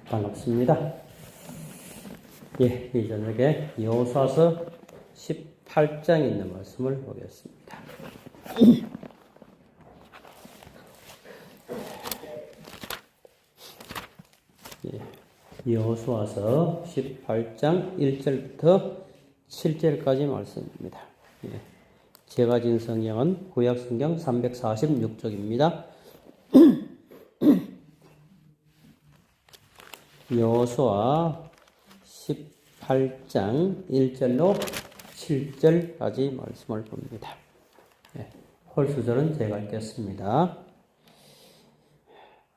반갑습니다. 이 저녁에 여호수아서 18장에 있는 말씀을 보겠습니다. 여호수아서 18장 1절부터 7절까지 말씀입니다. 제가 진 성경은 구약성경 346쪽입니다. 여호수아 18장 1절로 7절까지 말씀을 봅니다. 홀수절은 제가 읽겠습니다.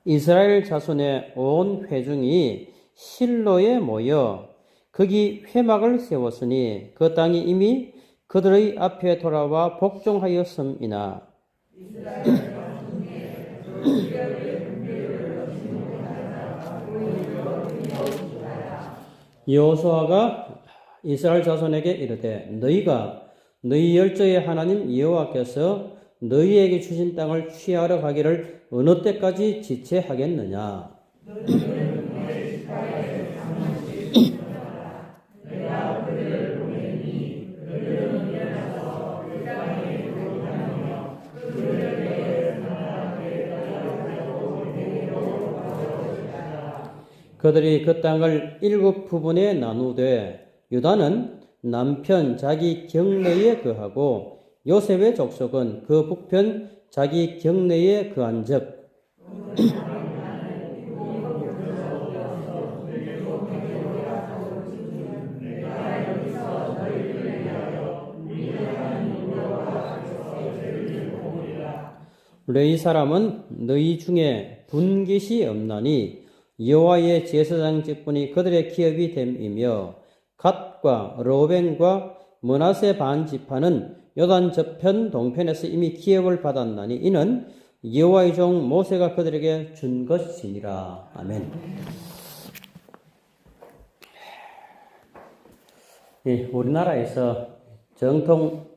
이스라엘 자손의 온 회중이 실로에 모여 거기 회막을 세웠으니 그 땅이 이미 그들의 앞에 돌아와 복종하였음이나 여호수아가 이스라엘 자손에게 이르되 너희가 너희 열조의 하나님 여호와께서 너희에게 주신 땅을 취하러 가기를 어느 때까지 지체하겠느냐. 그들이 그 땅을 7 부분에 나누되 유다는 남편 자기 경내에 거하고 요셉의 족속은 그 북편 자기 경내에 거한즉 레위 사람은 너희 중에 분깃이 없나니 여호와의 제사장 직분이 그들의 기업이 됨이며 갓과 로벤과 므낫세 반 지파는 요단 저편 동편에서 이미 기업을 받았나니 이는 여호와의 종 모세가 그들에게 준 것이니라. 아멘. 우리나라에서 정통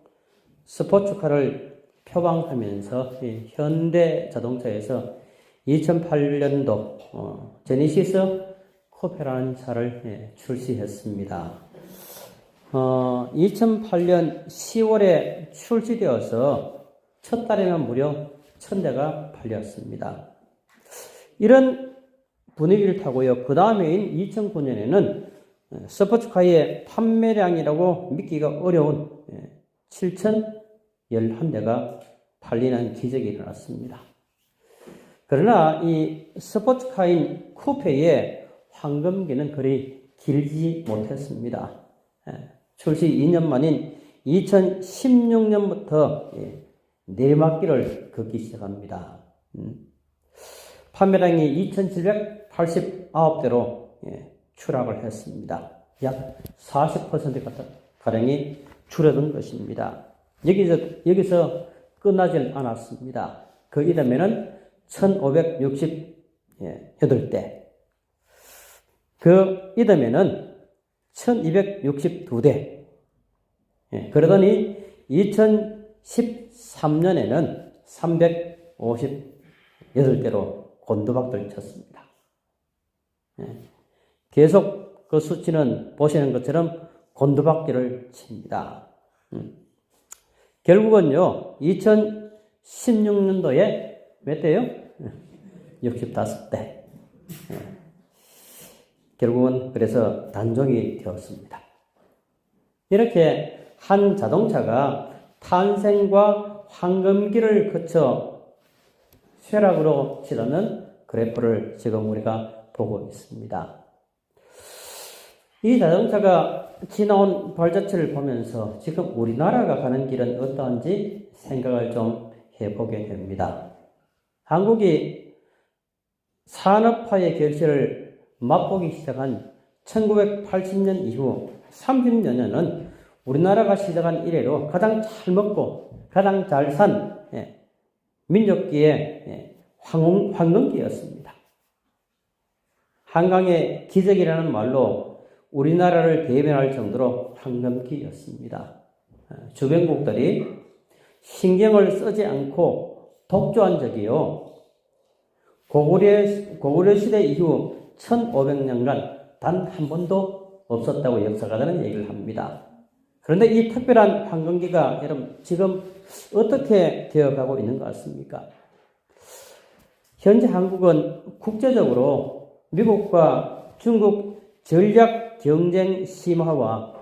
스포츠카를 표방하면서 현대 자동차에서 2008년도 제네시스 코페라는 차를 출시했습니다. 2008년 10월에 출시되어서 첫 달에만 무려 1000대가 팔렸습니다. 이런 분위기를 타고요. 그 다음해인 2009년에는 스포츠카의 판매량이라고 믿기가 어려운 7011대가 팔리는 기적이 일어났습니다. 그러나 이 스포츠카인 쿠페의 황금기는 그리 길지 못했습니다. 출시 2년 만인 2016년부터 내리막길을 걷기 시작합니다. 판매량이 2789대로 추락을 했습니다. 약 40%가량이 줄어든 것입니다. 여기서 끝나질 않았습니다. 그 이듬해는 1568대, 그 이듬해는 1262대, 그러더니 2013년에는 358대로 곤두박질 쳤습니다. 계속 그 수치는 보시는 것처럼 곤두박질을 칩니다. 결국은요, 2016년도에 몇 대요? 65대. 결국은 그래서 단종이 되었습니다. 이렇게 한 자동차가 탄생과 황금기를 거쳐 쇠락으로 치닫는 그래프를 지금 우리가 보고 있습니다. 이 자동차가 지나온 발자취를 보면서 지금 우리나라가 가는 길은 어떠한지 생각을 좀 해보게 됩니다. 한국이 산업화의 결실을 맛보기 시작한 1980년 이후 30여 년은 우리나라가 시작한 이래로 가장 잘 먹고 가장 잘 산 민족기의 황금기였습니다. 한강의 기적이라는 말로 우리나라를 대변할 정도로 황금기였습니다. 주변국들이 신경을 쓰지 않고 독주한 적이요. 고구려 시대 이후 1500년간 단 한 번도 없었다고 역사가들은 얘기를 합니다. 그런데 이 특별한 황금기가 여러분 지금 어떻게 되어가고 있는 것 같습니까? 현재 한국은 국제적으로 미국과 중국 전략 경쟁 심화와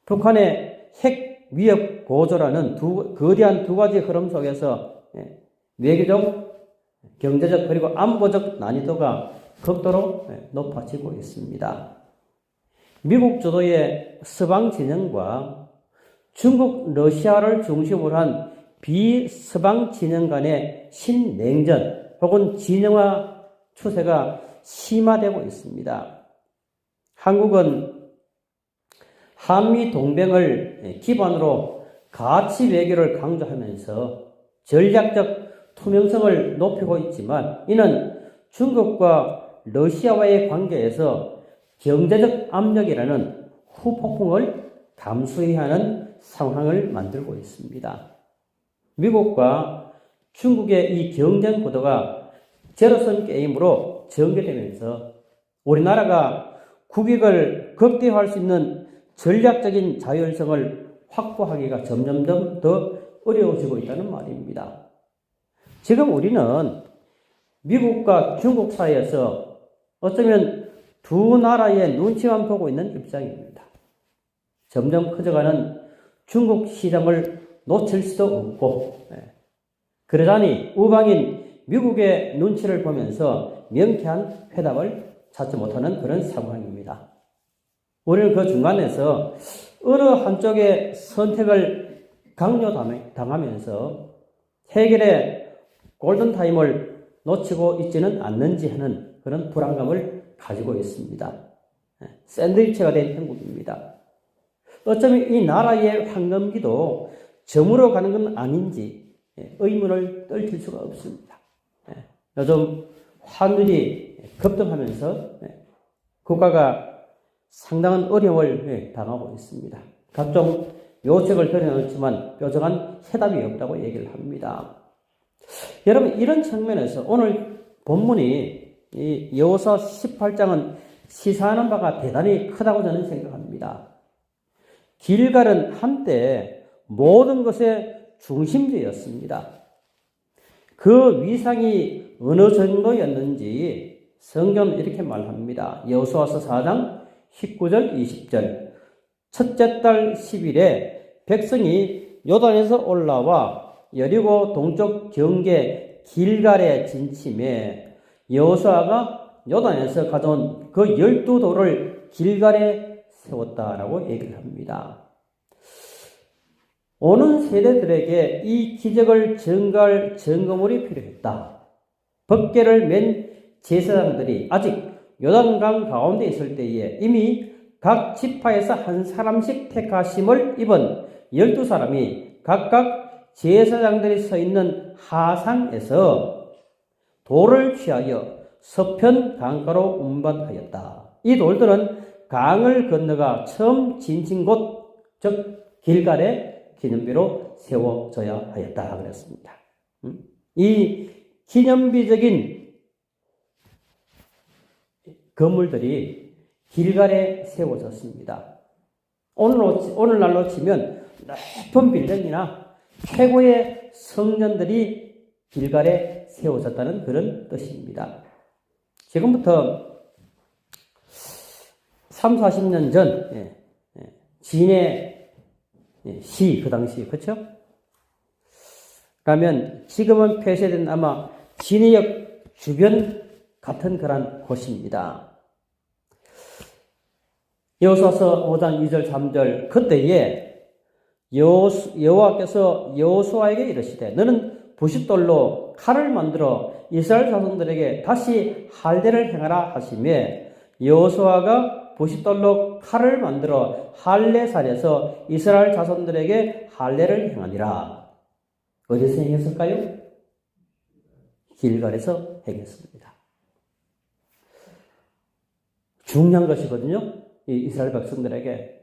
북한의 핵 위협 고조라는 거대한 두 가지 흐름 속에서 외교적, 경제적 그리고 안보적 난이도가 극도로 높아지고 있습니다. 미국 주도의 서방 진영과 중국, 러시아를 중심으로 한 비서방 진영 간의 신냉전 혹은 진영화 추세가 심화되고 있습니다. 한국은 한미 동맹을 기반으로 가치 외교를 강조하면서 전략적 투명성을 높이고 있지만 이는 중국과 러시아와의 관계에서 경제적 압력이라는 후폭풍을 감수해야 하는 상황을 만들고 있습니다. 미국과 중국의 이 경쟁 구도가 제로섬 게임으로 전개되면서 우리나라가 국익을 극대화할 수 있는 전략적인 자율성을 확보하기가 점점점 더 어려워지고 있다는 말입니다. 지금 우리는 미국과 중국 사이에서 어쩌면 두 나라의 눈치만 보고 있는 입장입니다. 점점 커져가는 중국 시장을 놓칠 수도 없고, 그러자니 우방인 미국의 눈치를 보면서 명쾌한 회답을 찾지 못하는 그런 상황입니다. 우리는 그 중간에서 어느 한쪽의 선택을 강요당하면서 해결의 골든타임을 놓치고 있지는 않는지 하는 그런 불안감을 가지고 있습니다. 샌드위치가 된 형국입니다. 어쩌면 이 나라의 황금기도 저물어 가는 건 아닌지 의문을 떨칠 수가 없습니다. 요즘 환율이 급등하면서 국가가 상당한 어려움을 당하고 있습니다. 각종 요책을 들여놓지만 뾰족한 해답이 없다고 얘기를 합니다. 여러분, 이런 측면에서 오늘 본문이 이 여호수아 18장은 시사하는 바가 대단히 크다고 저는 생각합니다. 길갈은 한때 모든 것의 중심지였습니다. 그 위상이 어느 정도였는지 성경은 이렇게 말합니다. 여호수아서 4장 19절 20절 첫째 달 10일에 백성이 요단에서 올라와 여리고 동쪽 경계 길갈에 진침해 여호수아가 요단에서 가져온 그 12돌을 길갈에 세웠다라고 얘기를 합니다. 오는 세대들에게 이 기적을 증거할 증거물이 필요했다. 법궤를 맨 제사장들이 아직 요단강 가운데 있을 때에 이미 각 지파에서 한 사람씩 택하심을 입은 12사람이 각각 제사장들이 서 있는 하상에서 돌을 취하여 서편 강가로 운반하였다. 이 돌들은 강을 건너가 처음 진친 곳, 즉 길갈에 기념비로 세워져야 하였다 그랬습니다. 이 기념비적인 건물들이 길갈에 세워졌습니다. 오늘날로 치면 높은 빌딩이나 최고의 성전들이 길갈에 세워졌다는 그런 뜻입니다. 지금부터 30-40년 전 진해 시, 그 당시, 그렇죠? 그러면 지금은 폐쇄된 아마 진해역 주변 같은 그런 곳입니다. 여호수아서 5장 2절 3절 그때에 여호와께서 여호수아에게 이르시되 너는 부싯돌로 칼을 만들어 이스라엘 자손들에게 다시 할례를 행하라 하시매 여호수아가 부싯돌로 칼을 만들어 할례산에서 이스라엘 자손들에게 할례를 행하니라. 어디서 행했을까요? 길갈에서 행했습니다. 중요한 것이거든요. 이 이스라엘 백성들에게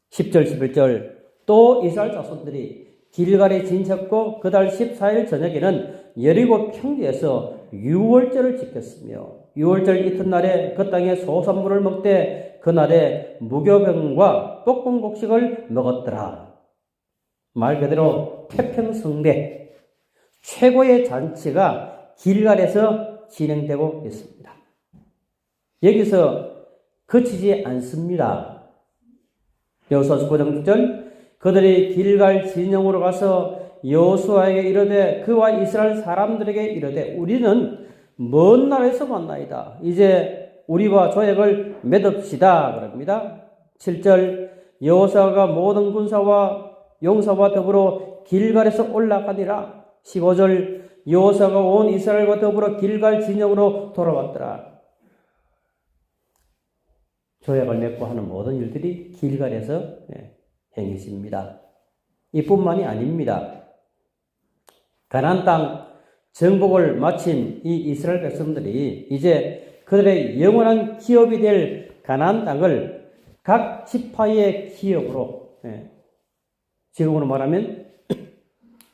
10절 11절 또 이스라엘 자손들이 길갈에 진쳤고 그달 14일 저녁에는 여리고 평지에서 유월절을 지켰으며 유월절 이튿날에 그 땅의 소산물을 먹되 그날에 무교병과 볶음곡식을 먹었더라. 말 그대로 태평성대 최고의 잔치가 길갈에서 진행되고 있습니다. 여기서 그치지 않습니다. 여호수아 9장 6절 그들이 길갈 진영으로 가서 여호수아에게 이르되 그와 이스라엘 사람들에게 이르되 우리는 먼 나라에서 왔나이다. 이제 우리와 조약을 맺읍시다. 그럽니다. 7절 여호수아가 모든 군사와 용사와 더불어 길갈에서 올라가니라. 15절 여호수아가 온 이스라엘과 더불어 길갈 진영으로 돌아왔더라. 조약을 맺고 하는 모든 일들이 길갈에서 행해집니다. 이뿐만이 아닙니다. 가나안 땅 정복을 마친 이 이스라엘 백성들이 이제 그들의 영원한 기업이 될 가나안 땅을 각 지파의 기업으로, 지금으로 말하면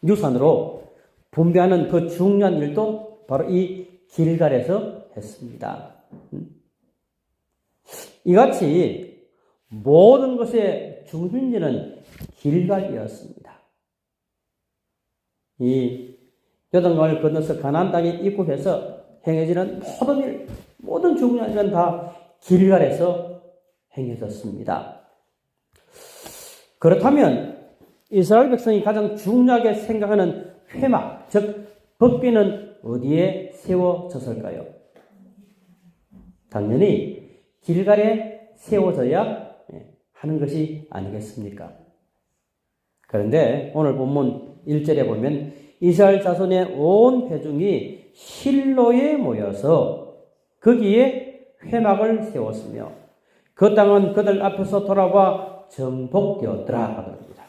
유산으로 분배하는 그 중요한 일도 바로 이 길갈에서 했습니다. 이같이 모든 것의 중심지는 길갈이었습니다. 이 요단강을 건너서 가나안 땅에 입국해서 행해지는 모든 일, 모든 중요한 일은 다 길갈에서 행해졌습니다. 그렇다면 이스라엘 백성이 가장 중요하게 생각하는 회막, 즉 법궤는 어디에 세워졌을까요? 당연히 길갈에 세워져야 하는 것이 아니겠습니까? 그런데 오늘 본문 1절에 보면 이스라엘 자손의 온 회중이 실로에 모여서 거기에 회막을 세웠으며 그 땅은 그들 앞에서 돌아와 정복되었더라 그럽니다.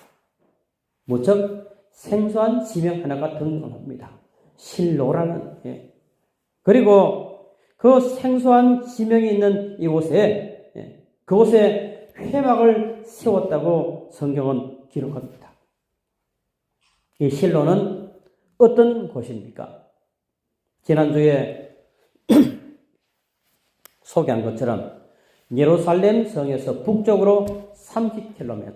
무척 생소한 지명 하나가 등장합니다. 실로라는. 그리고 그 생소한 지명이 있는 이곳에 그곳에 회막을 세웠다고 성경은 기록합니다. 이 실로는 어떤 곳입니까? 지난주에 소개한 것처럼 예루살렘 성에서 북쪽으로 30km,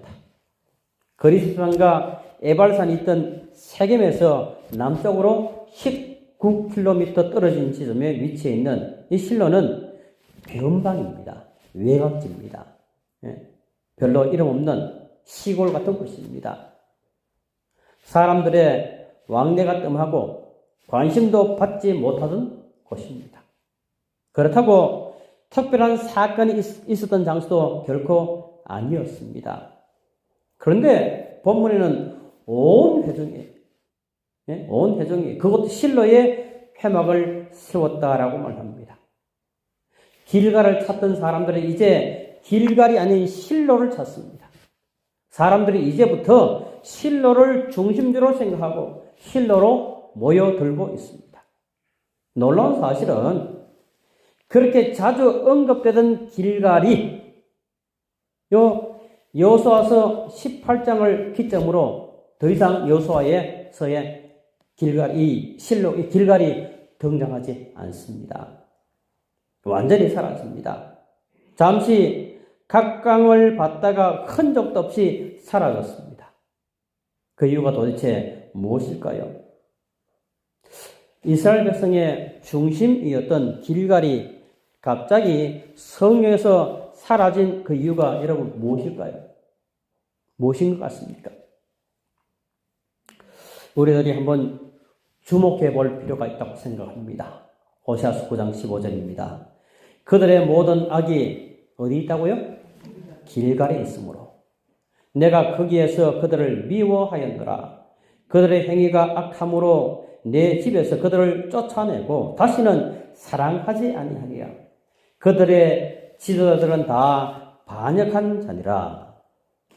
거리산과 에발산이 있던 세겜에서 남쪽으로 19km 떨어진 지점에 위치해 있는 이 실로는 변방입니다. 외곽지입니다. 별로 이름 없는 시골 같은 곳입니다. 사람들의 왕래가 뜸하고 관심도 받지 못하던 곳입니다. 그렇다고 특별한 사건이 있었던 장소도 결코 아니었습니다. 그런데 본문에는 온 회중이 그곳 실로에 회막을 세웠다라고 말합니다. 길갈을 찾던 사람들은 이제 길갈이 아닌 실로를 찾습니다. 사람들이 이제부터 실로를 중심지로 생각하고 실로로 모여들고 있습니다. 놀라운 사실은 그렇게 자주 언급되던 길갈이 여호수아서 18장을 기점으로 더 이상 여호수아서의 길갈이 등장하지 않습니다. 완전히 사라집니다. 잠시 각광을 받다가 흔적도 없이 사라졌습니다. 그 이유가 도대체 무엇일까요? 이스라엘 백성의 중심이었던 길갈이 갑자기 성경에서 사라진 그 이유가 여러분 무엇일까요? 무엇인 것 같습니까? 우리들이 한번 주목해 볼 필요가 있다고 생각합니다. 호세아서 9장 15절입니다. 그들의 모든 악이 어디 있다고요? 길갈에 있으므로 내가 거기에서 그들을 미워하였노라. 그들의 행위가 악함으로 내 집에서 그들을 쫓아내고 다시는 사랑하지 아니하리라. 그들의 지도자들은 다 반역한 자니라.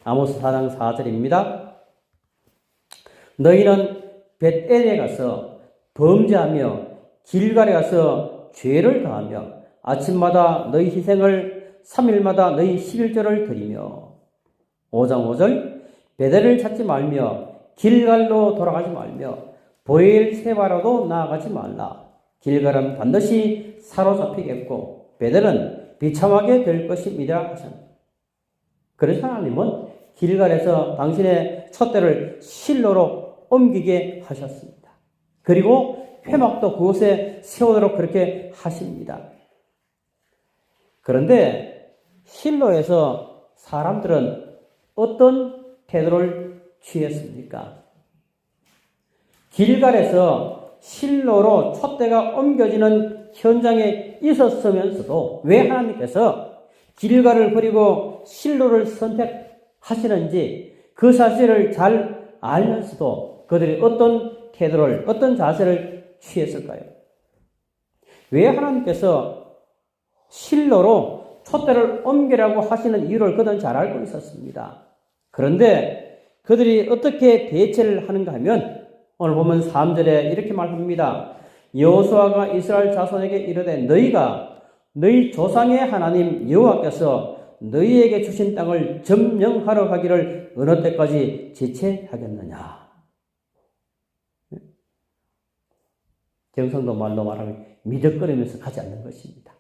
아모스 4장 4절입니다. 너희는 벳엘에 가서 범죄하며 길갈에 가서 죄를 다하며 아침마다 너희 희생을 3일마다 너희 11조를 드리며 5장 5절 벳엘을 찾지 말며 길갈로 돌아가지 말며 보엘세바로도 나아가지 말라. 길갈은 반드시 사로잡히겠고 베델은 비참하게 될 것입니다 하셨습니다. 그래서 하나님은 길갈에서 당신의 촛대를 실로로 옮기게 하셨습니다. 그리고 회막도 그곳에 세우도록 그렇게 하십니다. 그런데 실로에서 사람들은 어떤 태도를 취했습니까? 길갈에서 실로로 촛대가 옮겨지는 현장에 있었으면서도 왜 하나님께서 길갈을 버리고 실로를 선택하시는지 그 사실을 잘 알면서도 그들이 어떤 태도를, 어떤 자세를 취했을까요? 왜 하나님께서 실로로 촛대를 옮기라고 하시는 이유를 그들은 잘 알고 있었습니다. 그런데 그들이 어떻게 대처를 하는가 하면 오늘 보면 3절에 이렇게 말합니다. 여호수아가 이스라엘 자손에게 이르되 너희가 너희 조상의 하나님 여호와께서 너희에게 주신 땅을 점령하러 가기를 어느 때까지 지체하겠느냐. 경상도 말로 말하면 미적거리면서 가지 않는 것입니다.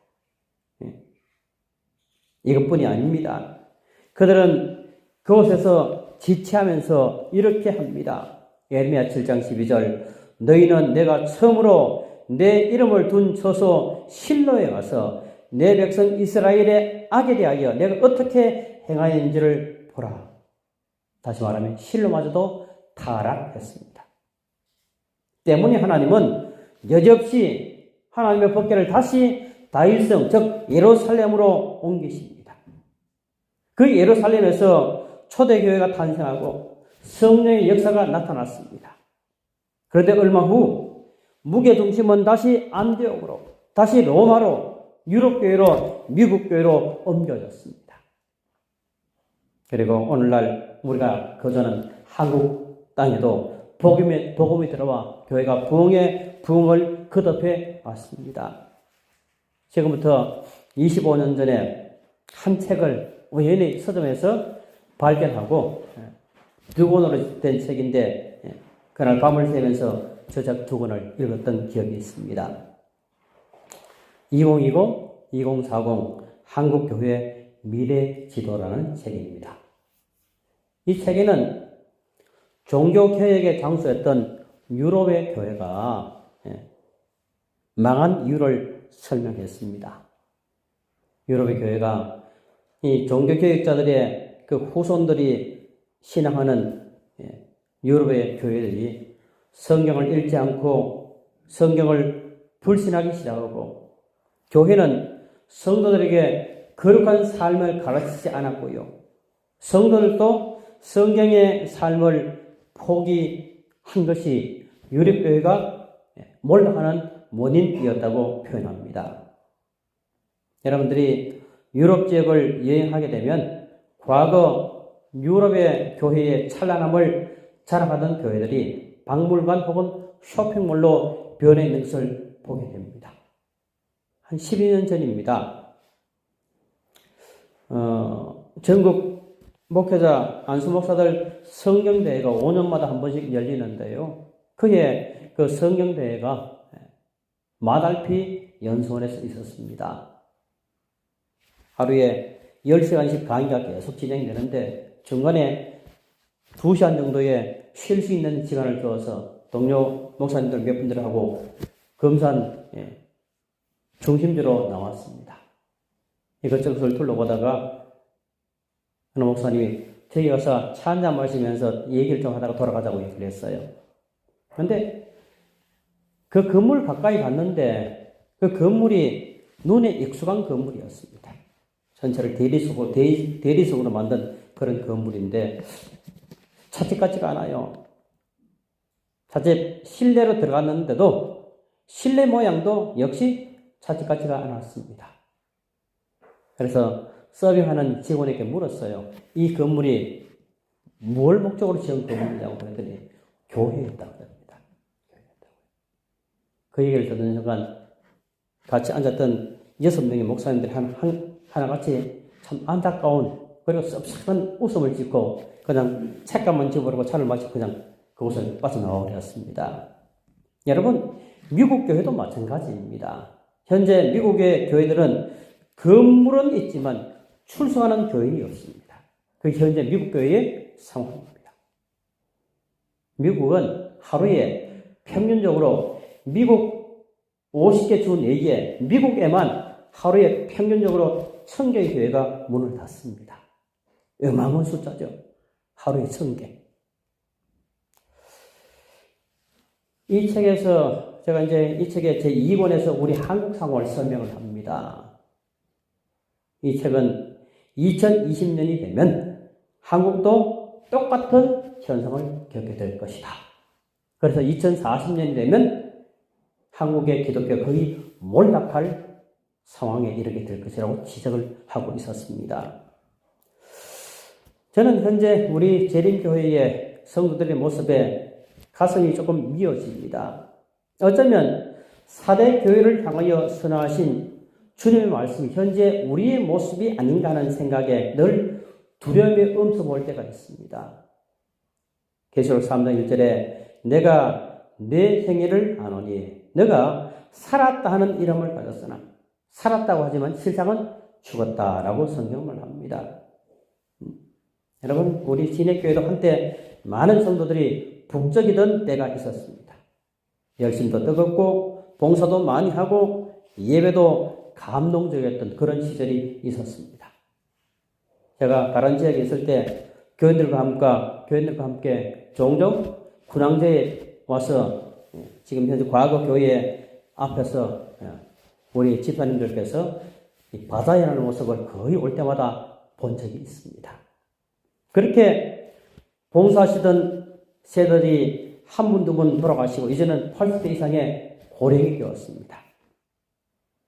이것뿐이 아닙니다. 그들은 그곳에서 지체하면서 이렇게 합니다. 예레미야 7장 12절 너희는 내가 처음으로 내 이름을 둔 처소 실로에 가서 내 백성 이스라엘의 악에 대하여 내가 어떻게 행하였는지를 보라. 다시 말하면 실로마저도 타락했습니다. 때문에 하나님은 여지없이 하나님의 법궤를 다시 다윗성 즉 예루살렘으로 옮기십니다. 그 예루살렘에서 초대교회가 탄생하고 성령의 역사가 나타났습니다. 그런데 얼마 후 무게중심은 다시 안디옥으로, 다시 로마로, 유럽교회로, 미국교회로 옮겨졌습니다. 그리고 오늘날 우리가 거주하는 한국 땅에도 복음이 들어와 교회가 부흥을 거듭해 왔습니다. 지금부터 25년 전에 한 책을 우연히 서점에서 발견하고 두 권으로 된 책인데 그날 밤을 새면서 저작 두 권을 읽었던 기억이 있습니다. 2020-2040 한국교회 미래지도라는 책입니다. 이 책에는 종교개혁의 장소였던 유럽의 교회가 망한 이유를 설명했습니다. 유럽의 교회가 이 종교개혁자들의 그 후손들이 신앙하는 유럽의 교회들이 성경을 읽지 않고 성경을 불신하기 시작하고 교회는 성도들에게 거룩한 삶을 가르치지 않았고요. 성도들도 성경의 삶을 포기한 것이 유럽교회가 몰락하는 원인이었다고 표현합니다. 여러분들이 유럽 지역을 여행하게 되면 과거 유럽의 교회의 찬란함을 자랑하던 교회들이 박물관 혹은 쇼핑몰로 변해 있는 것을 보게 됩니다. 한 12년 전입니다. 전국 목회자 안수 목사들 성경대회가 5년마다 한 번씩 열리는데요. 그의 그 성경대회가 마달피 연수원에서 있었습니다. 하루에 10시간씩 강의가 계속 진행되는데 중간에 2시간 정도의 쉴 수 있는 시간을 주어서 동료 목사님들 몇 분들하고 금산 중심지로 나왔습니다. 이것저것을 둘러보다가 어느 목사님이 저기 가서 차 한잔 마시면서 얘기를 좀 하다가 돌아가자고 얘기를 했어요. 그런데 그 건물 가까이 갔는데 그 건물이 눈에 익숙한 건물이었습니다. 전체를 대리석으로 만든 그런 건물인데 찻집 같지가 않아요. 찻집 실내로 들어갔는데도 실내 모양도 역시 찻집 같지가 않았습니다. 그래서 서빙하는 직원에게 물었어요. 이 건물이 뭘 목적으로 지은 건물이냐고 그랬더니 교회였다고 합니다. 그 얘기를 듣는 순간 같이 앉았던 6명의 목사님들이 하나같이 참 안타까운 그리고 섭섭한 웃음을 짓고 그냥 책감만 집어버리고 차를 마시고 그냥 그곳을 빠져나오려 했습니다. 여러분, 미국 교회도 마찬가지입니다. 현재 미국의 교회들은 건물은 있지만 출석하는 교인이 없습니다. 그게 현재 미국 교회의 상황입니다. 미국은 하루에 평균적으로 미국 50개 주 4개, 미국에만 하루에 평균적으로 1000개의 교회가 문을 닫습니다. 어마어마한 숫자죠. 하루에 1000개. 이 책에서 제가 이제 이 책의 제2권에서 우리 한국 상황을 설명을 합니다. 이 책은 2020년이 되면 한국도 똑같은 현상을 겪게 될 것이다. 그래서 2040년이 되면 한국의 기독교가 거의 몰락할 상황에 이르게 될 것이라고 지적을 하고 있었습니다. 저는 현재 우리 재림교회의 성도들의 모습에 가슴이 조금 미어집니다. 어쩌면 4대 교회를 향하여 선언하신 주님의 말씀이 현재 우리의 모습이 아닌가 하는 생각에 늘 두려움의 음성 올 때가 있습니다. 계시록 3장 1절에 내가 내 행위를 아노니 너가 살았다 하는 이름을 가졌으나 살았다고 하지만 실상은 죽었다라고 성경을 합니다. 여러분, 우리 진해교회도 한때 많은 성도들이 북적이던 때가 있었습니다. 열심도 뜨겁고 봉사도 많이 하고 예배도 감동적이었던 그런 시절이 있었습니다. 제가 다른 지역에 있을 때 교인들과 함께 종종 군항제에 와서 지금 현재 과거 교회 앞에서 우리 집사님들께서 바다에 나는 모습을 거의 올 때마다 본 적이 있습니다. 그렇게 봉사하시던 세들이 한 분, 두 분 돌아가시고 이제는 80대 이상의 고령이 되었습니다.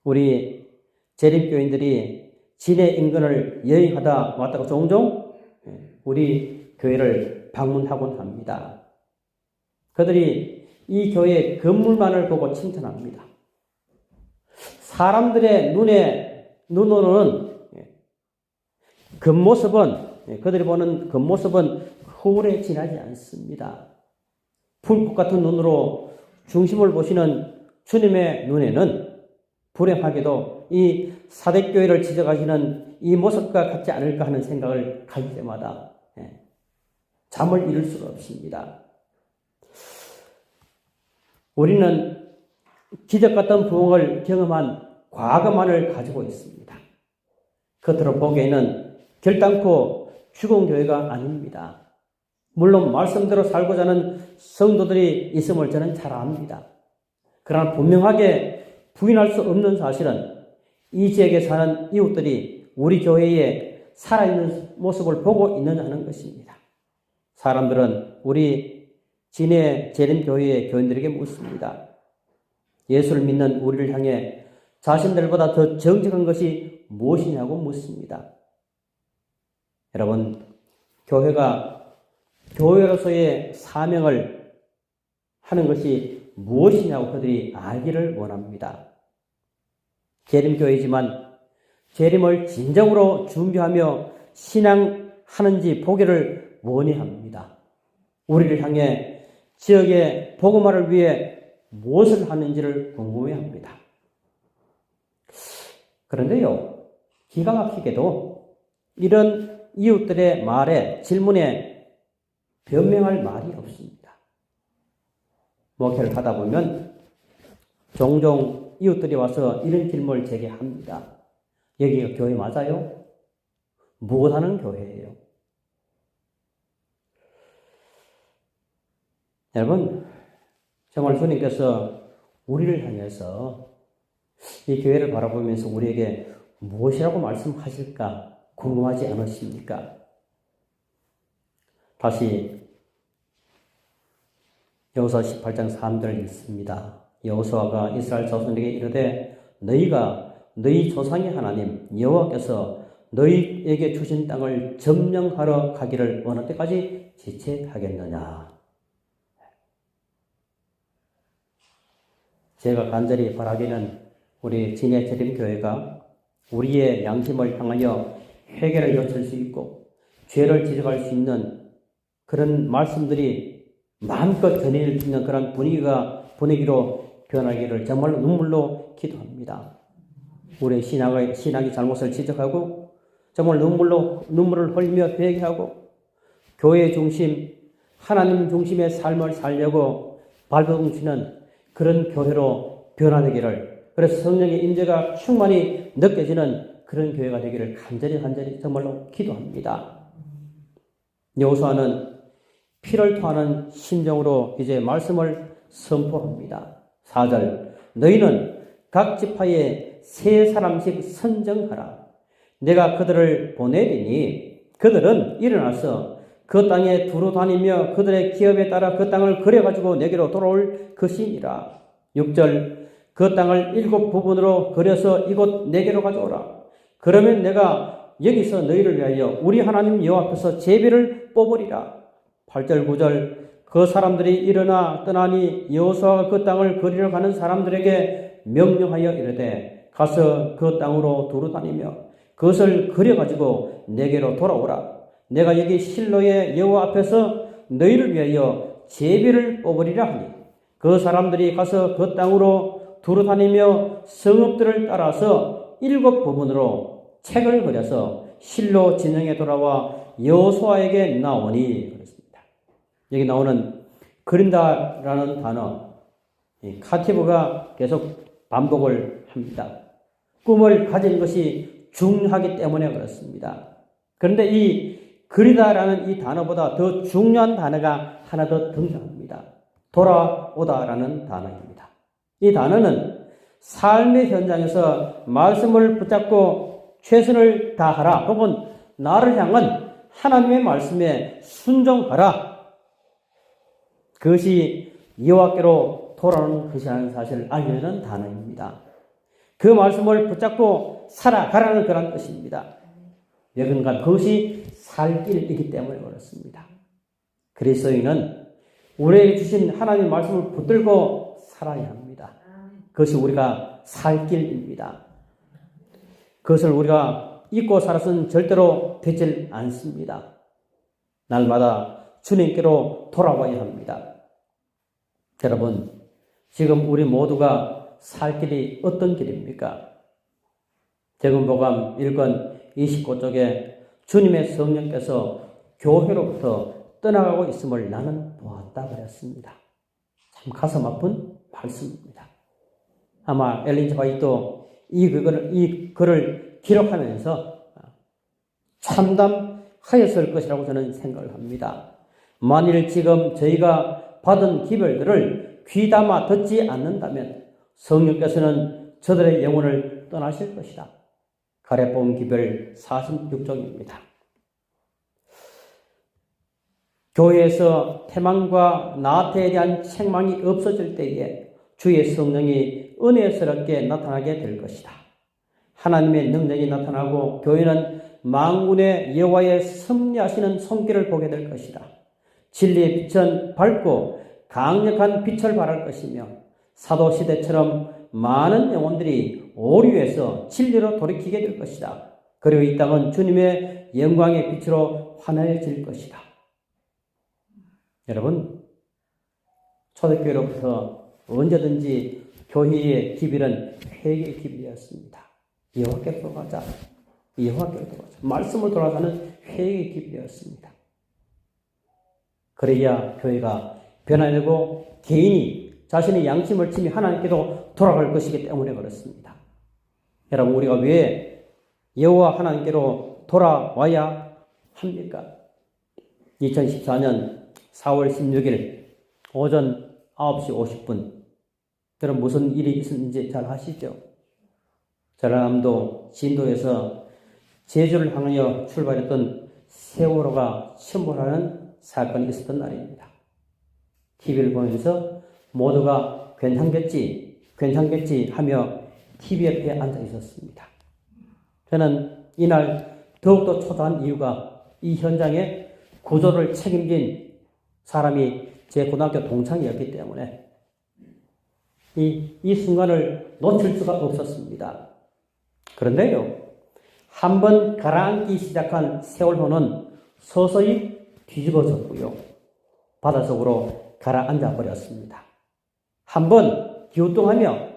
우리 재림교인들이 진해 인근을 여행하다 왔다가 종종 우리 교회를 방문하곤 합니다. 그들이 이 교회의 건물만을 보고 칭찬합니다. 사람들의 눈으로는 그들이 보는 겉모습은 허울에 지나지 않습니다. 불꽃 같은 눈으로 중심을 보시는 주님의 눈에는 불행하게도 이 사대교회를 지적하시는 이 모습과 같지 않을까 하는 생각을 가질 때마다 잠을 이룰 수가 없습니다. 우리는 기적 같은 부흥을 경험한 과거만을 가지고 있습니다. 겉으로 보기에는 결단코 죽은 교회가 아닙니다. 물론 말씀대로 살고자 하는 성도들이 있음을 저는 잘 압니다. 그러나 분명하게 부인할 수 없는 사실은 이 지역에 사는 이웃들이 우리 교회에 살아있는 모습을 보고 있느냐는 것입니다. 사람들은 우리 진해 재림교회의 교인들에게 묻습니다. 예수를 믿는 우리를 향해 자신들보다 더 정직한 것이 무엇이냐고 묻습니다. 여러분, 교회가 교회로서의 사명을 하는 것이 무엇이냐고 그들이 알기를 원합니다. 재림교회지만 재림을 진정으로 준비하며 신앙하는지 보기를 원해합니다. 우리를 향해 지역의 복음화를 위해 무엇을 하는지를 궁금해합니다. 그런데요, 기가 막히게도 이런 이웃들의 말에, 질문에 변명할 말이 없습니다. 목회를 하다 보면 종종 이웃들이 와서 이런 질문을 제게 합니다. 여기가 교회 맞아요? 무엇하는 교회예요? 여러분, 정말 주님께서 우리를 향해서 이 교회를 바라보면서 우리에게 무엇이라고 말씀하실까 궁금하지 않으십니까? 다시 여호수아 18장 3절을 읽습니다. 여호수아가 이스라엘 자손에게 이르되 너희가 너희 조상의 하나님 여호와께서 너희에게 주신 땅을 점령하러 가기를 어느 때까지 지체하겠느냐. 제가 간절히 바라기는 우리 진해 재림교회가 우리의 양심을 향하여 회개를 요청할 수 있고 죄를 지적할 수 있는 그런 말씀들이 마음껏 전해질 수 있는 그런 분위기가 분위기로 변하기를 정말로 눈물로 기도합니다. 우리의 신앙이 잘못을 지적하고 정말 눈물을 흘리며 회개하고 교회 중심, 하나님 중심의 삶을 살려고 발버둥치는 그런 교회로 변화되기를, 그래서 성령의 임재가 충만히 느껴지는 그런 교회가 되기를 간절히 정말로 기도합니다. 여호수아는 피를 토하는 심정으로 이제 말씀을 선포합니다. 4절, 너희는 각 지파에 3사람씩 선정하라. 내가 그들을 보내리니 그들은 일어나서 그 땅에 두루 다니며 그들의 기업에 따라 그 땅을 거려가지고 내게로 돌아올 것이니라. 6절, 그 땅을 7부분으로 거려서 이곳 내게로 가져오라. 그러면 내가 여기서 너희를 위하여 우리 하나님 여호와 앞에서 제비를 뽑으리라. 8절, 9절, 그 사람들이 일어나 떠나니 여호수아가 그 땅을 거리러 가는 사람들에게 명령하여 이르되 가서 그 땅으로 두루 다니며 그것을 그려가지고 내게로 돌아오라. 내가 여기 실로의 여호와 앞에서 너희를 위하여 제비를 뽑으리라 하니 그 사람들이 가서 그 땅으로 두루 다니며 성읍들을 따라서 7부분으로 책을 그려서 실로 진영에 돌아와 여호수아에게 나오니 그랬습니다. 여기 나오는 그린다라는 단어, 카티브가 계속 반복을 합니다. 꿈을 가진 것이 중요하기 때문에 그렇습니다. 그런데 이 그리다라는 이 단어보다 더 중요한 단어가 하나 더 등장합니다. 돌아오다라는 단어입니다. 이 단어는 삶의 현장에서 말씀을 붙잡고 최선을 다하라, 혹은 나를 향한 하나님의 말씀에 순종하라, 그것이 여호와께로 돌아오는 것이라는 사실을 알려주는 단어입니다. 그 말씀을 붙잡고 살아가라는 그런 뜻입니다. 여건간 그것이 살 길이기 때문에 그렇습니다. 그리스도인은 우리에게 주신 하나님의 말씀을 붙들고 살아야 합니다. 그것이 우리가 살 길입니다. 그것을 우리가 잊고 살아서는 절대로 되질 않습니다. 날마다 주님께로 돌아와야 합니다. 여러분, 지금 우리 모두가 살 길이 어떤 길입니까? 재금보감 1권 29쪽에 주님의 성령께서 교회로부터 떠나가고 있음을 나는 보았다 그랬습니다. 참 가슴 아픈 말씀입니다. 아마 엘린 지 화이트도 이 글을 기록하면서 참담하였을 것이라고 저는 생각을 합니다. 만일 지금 저희가 받은 기별들을 귀담아 듣지 않는다면 성령께서는 저들의 영혼을 떠나실 것이다. 가래봉 기별 46쪽입니다. 교회에서 태망과 나태에 대한 책망이 없어질 때에 주의 성령이 은혜스럽게 나타나게 될 것이다. 하나님의 능력이 나타나고 교회는 만군의 여호와의 섭리하시는 손길을 보게 될 것이다. 진리의 빛은 밝고 강력한 빛을 발할 것이며 사도시대처럼 많은 영혼들이 오류에서 진리로 돌이키게 될 것이다. 그리고 이 땅은 주님의 영광의 빛으로 환해질 것이다. 여러분, 초대교회로부터 언제든지 교회의 기별은 회개의 기별이었습니다. 여호와께로 돌아가자. 여호와께로 돌아가자. 말씀을 돌아가는 회개의 기별이었습니다. 그래야 교회가 변화되고 개인이 자신의 양심을 침해 하나님께로 돌아갈 것이기 때문에 그렇습니다. 여러분, 우리가 왜 여호와 하나님께로 돌아와야 합니까? 2014년 4월 16일 오전 9시 50분 여러분 무슨 일이 있었는지 잘 아시죠? 전라남도 진도에서 제주를 향하여 출발했던 세월호가 침몰하는 사건이 있었던 날입니다. TV를 보면서 모두가 괜찮겠지 하며 TV 옆에 앉아 있었습니다. 저는 이날 더욱더 초조한 이유가 이 현장에 구조를 책임진 사람이 제 고등학교 동창이었기 때문에 이 순간을 놓칠 수가 없었습니다. 그런데요, 한번 가라앉기 시작한 세월호는 서서히 뒤집어졌고요, 바닷속으로 가라앉아 버렸습니다. 한번 기우뚱하며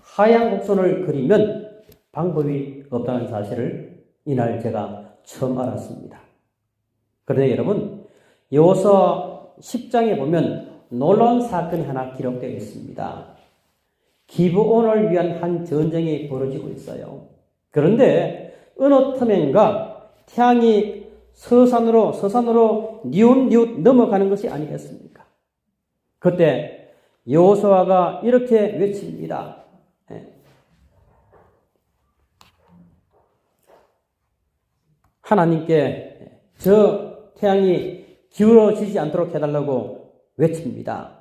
하얀 곡선을 그리면 방법이 없다는 사실을 이날 제가 처음 알았습니다. 그런데 여러분, 여호수아 10장에 보면 놀라운 사건이 하나 기록되어 있습니다. 기브온을 위한 한 전쟁이 벌어지고 있어요. 그런데 어느 틈엔가 태양이 서산으로 니웃니웃 넘어가는 것이 아니겠습니까? 그때 여호수아가 이렇게 외칩니다. 하나님께 저 태양이 기울어지지 않도록 해달라고 외칩니다.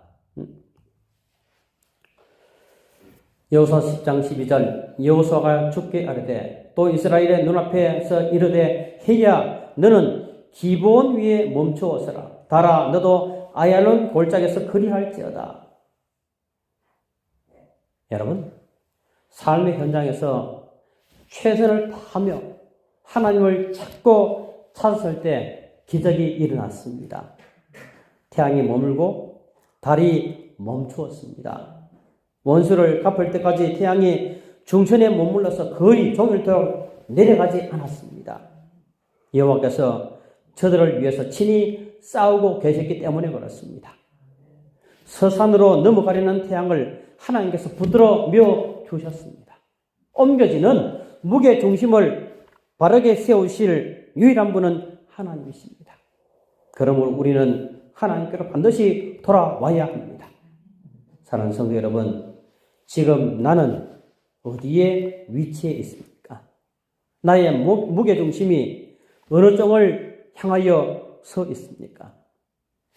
여호수아 10장 12절 여호수아가 주께 아뢰되 또 이스라엘의 눈앞에서 이르되 해야 너는 기브온 위에 멈추어 서라. 달아 너도 아얄론 골짜기에서 그리할지어다. 여러분, 삶의 현장에서 최선을 다하며 하나님을 찾았을 때 기적이 일어났습니다. 태양이 머물고 달이 멈추었습니다. 원수를 갚을 때까지 태양이 중천에 머물러서 거의 종일토록 내려가지 않았습니다. 여호와께서 저들을 위해서 친히 싸우고 계셨기 때문에 그렇습니다. 서산으로 넘어가려는 태양을 하나님께서 붙들어 메어 주셨습니다. 옮겨지는 무게 중심을 바르게 세우실 유일한 분은 하나님이십니다. 그러므로 우리는 하나님께로 반드시 돌아와야 합니다. 사랑하는 성도 여러분, 지금 나는 어디에 위치해 있습니까? 나의 무게중심이 어느 쪽을 향하여 서 있습니까?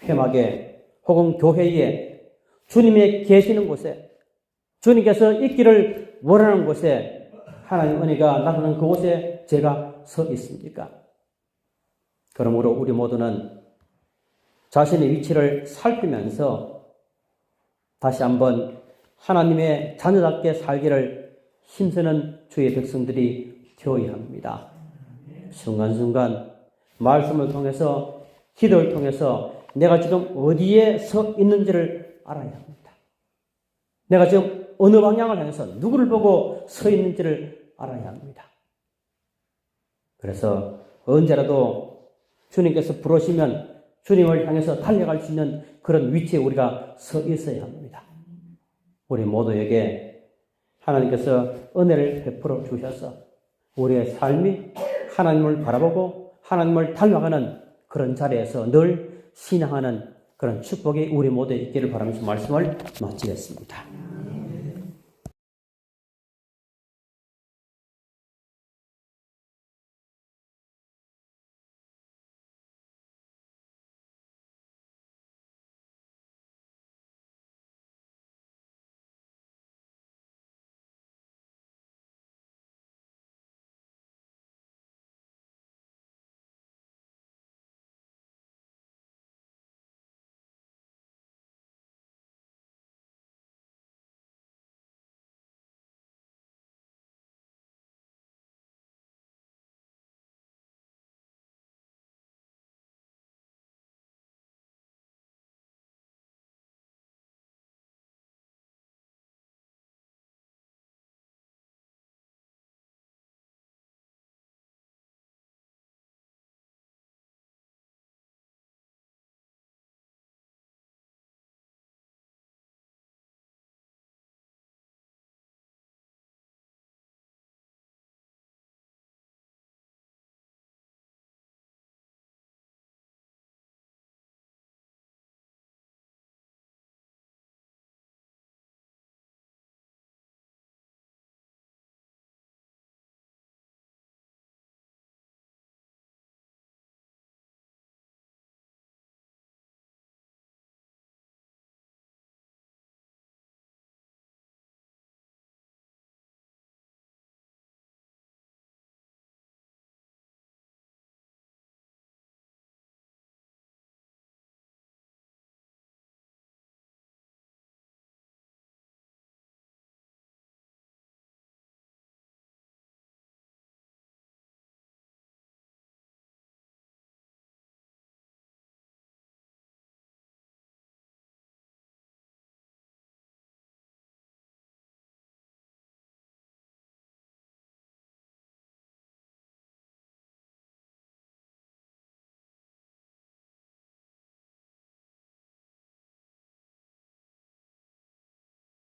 회막에 혹은 교회에 주님의 계시는 곳에 주님께서 있기를 원하는 곳에 하나님 은혜가 나타나는 그곳에 제가 서 있습니까? 그러므로 우리 모두는 자신의 위치를 살피면서 다시 한번 하나님의 자녀답게 살기를 힘쓰는 주의 백성들이 되어야 합니다. 순간순간 말씀을 통해서 기도를 통해서 내가 지금 어디에 서 있는지를 알아야 합니다. 내가 지금 어느 방향을 향해서 누구를 보고 서 있는지를 알아야 합니다. 그래서 언제라도 주님께서 부르시면 주님을 향해서 달려갈 수 있는 그런 위치에 우리가 서 있어야 합니다. 우리 모두에게 하나님께서 은혜를 베풀어 주셔서 우리의 삶이 하나님을 바라보고 하나님을 닮아가는 그런 자리에서 늘 신앙하는 그런 축복이 우리 모두에 있기를 바라면서 말씀을 마치겠습니다.